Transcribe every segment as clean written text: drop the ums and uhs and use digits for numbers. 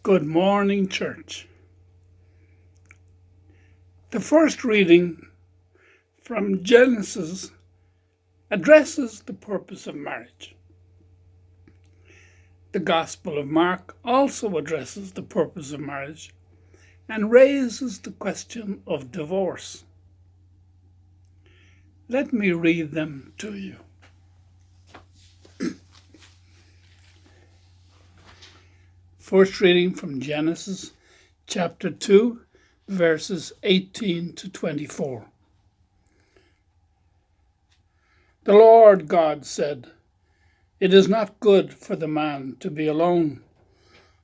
Good morning, church. The first reading from Genesis addresses the purpose of marriage. The Gospel of Mark also addresses the purpose of marriage and raises the question of divorce. Let me read them to you. First reading from Genesis chapter 2, verses 18 to 24. The Lord God said, "It is not good for the man to be alone.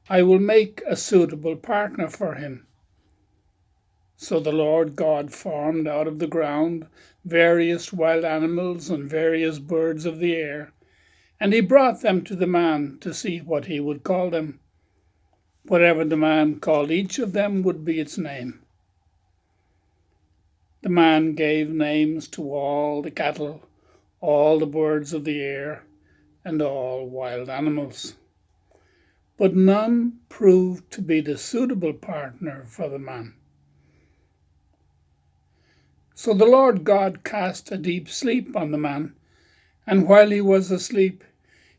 I will make a suitable partner for him." So the Lord God formed out of the ground various wild animals and various birds of the air, and he brought them to the man to see what he would call them. Whatever the man called each of them would be its name. The man gave names to all the cattle, all the birds of the air, and all wild animals. But none proved to be the suitable partner for the man. So the Lord God cast a deep sleep on the man, and while he was asleep,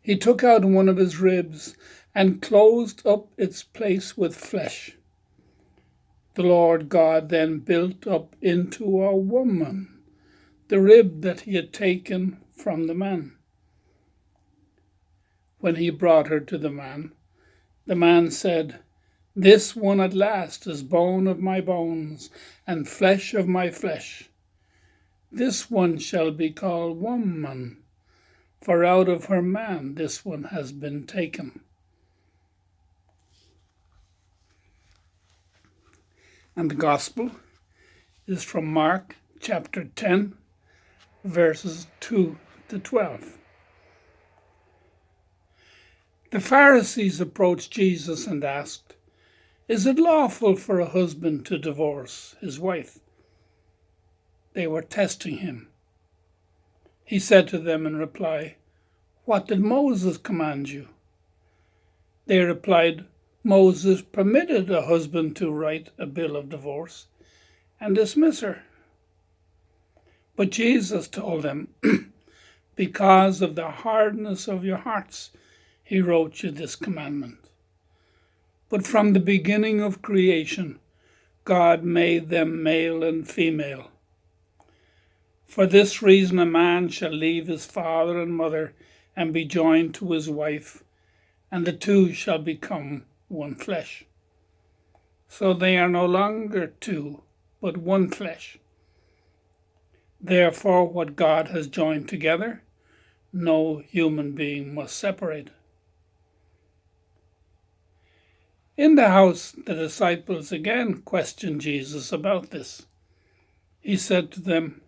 he took out one of his ribs and closed up its place with flesh. The Lord God then built up into a woman the rib that he had taken from the man. When he brought her to the man said, "This one at last is bone of my bones and flesh of my flesh. This one shall be called woman, for out of her man this one has been taken." And the Gospel is from Mark chapter 10, verses 2 to 12. The Pharisees approached Jesus and asked, "Is it lawful for a husband to divorce his wife?" They were testing him. He said to them in reply, "What did Moses command you?" They replied, "Moses permitted a husband to write a bill of divorce and dismiss her." But Jesus told them, "Because of the hardness of your hearts, he wrote you this commandment. But from the beginning of creation, God made them male and female. For this reason, a man shall leave his father and mother and be joined to his wife, and the two shall become one flesh. So they are no longer two, but one flesh. Therefore, what God has joined together, no human being must separate." In the house, the disciples again questioned Jesus about this. He said to them,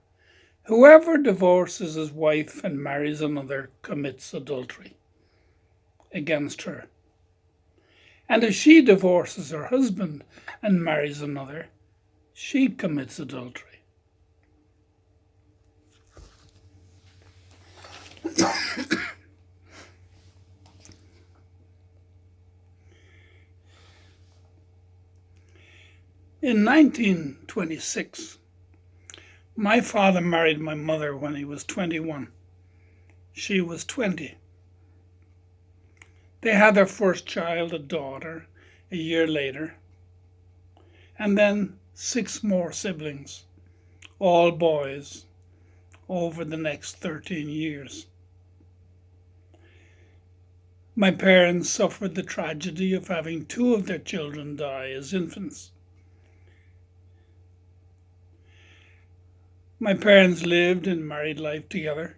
"Whoever divorces his wife and marries another commits adultery against her. And if she divorces her husband and marries another, she commits adultery." In 1926, my father married my mother when he was 21. She was 20. They had their first child, a daughter, a year later, and then 6 more siblings, all boys, over the next 13 years. My parents suffered the tragedy of having 2 of their children die as infants. My parents lived in married life together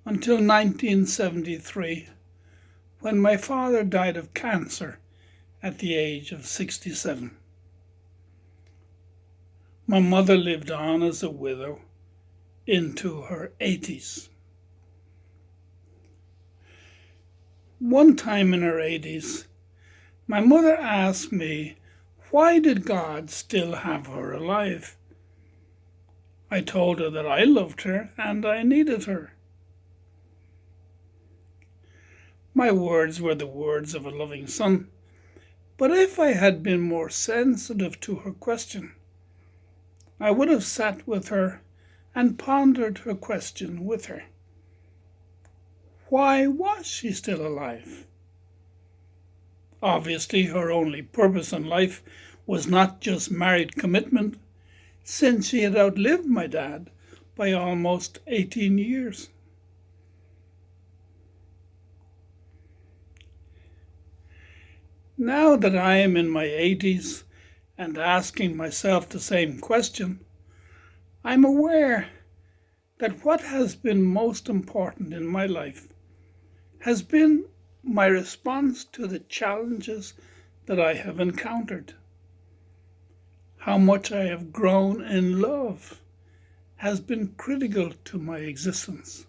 until 1973, when my father died of cancer at the age of 67. My mother lived on as a widow into her 80s. One time in her 80s, my mother asked me, why did God still have her alive? I told her that I loved her and I needed her. My words were the words of a loving son, But if I had been more sensitive to her question, I would have sat with her and pondered her question with her. Why was she still alive? Obviously, her only purpose in life was not just married commitment, since she had outlived my dad by almost 18 years. Now that I am in my 80s and asking myself the same question, I'm aware that what has been most important in my life has been my response to the challenges that I have encountered. How much I have grown in love has been critical to my existence,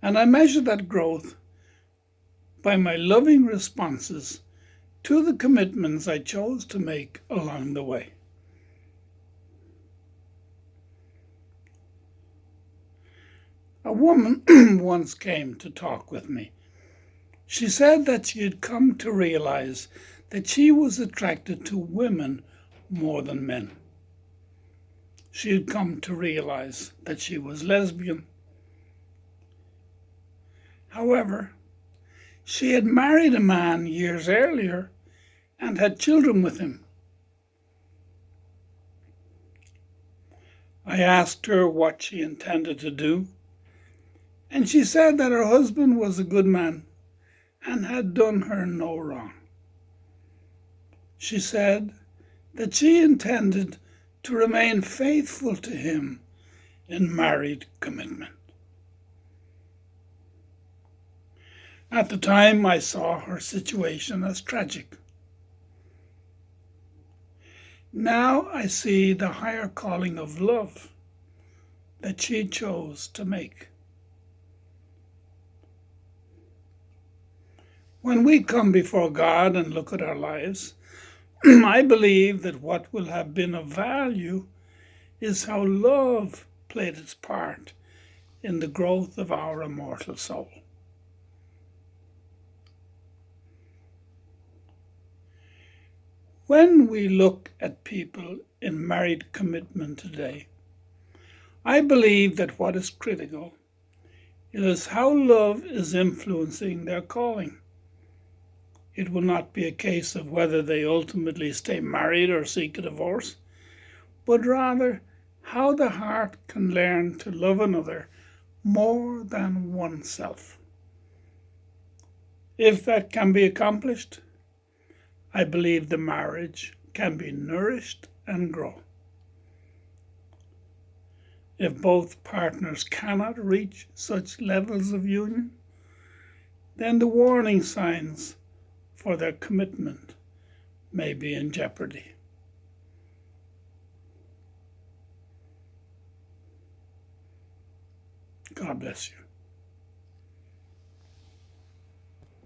and I measure that growth by my loving responses to the commitments I chose to make along the way. A woman once came to talk with me. She said that she had come to realize that she was attracted to women more than men. She had come to realize that she was lesbian. However, she had married a man years earlier and had children with him. I asked her what she intended to do, and she said that her husband was a good man and had done her no wrong. She said that she intended to remain faithful to him in married commitment. At the time, I saw her situation as tragic. Now I see the higher calling of love that she chose to make. When we come before God and look at our lives, I believe that what will have been of value is how love played its part in the growth of our immortal soul. When we look at people in married commitment today, I believe that what is critical is how love is influencing their calling. It will not be a case of whether they ultimately stay married or seek a divorce, but rather how the heart can learn to love another more than oneself. If that can be accomplished, I believe the marriage can be nourished and grow. If both partners cannot reach such levels of union, then the warning signs for their commitment may be in jeopardy. God bless you.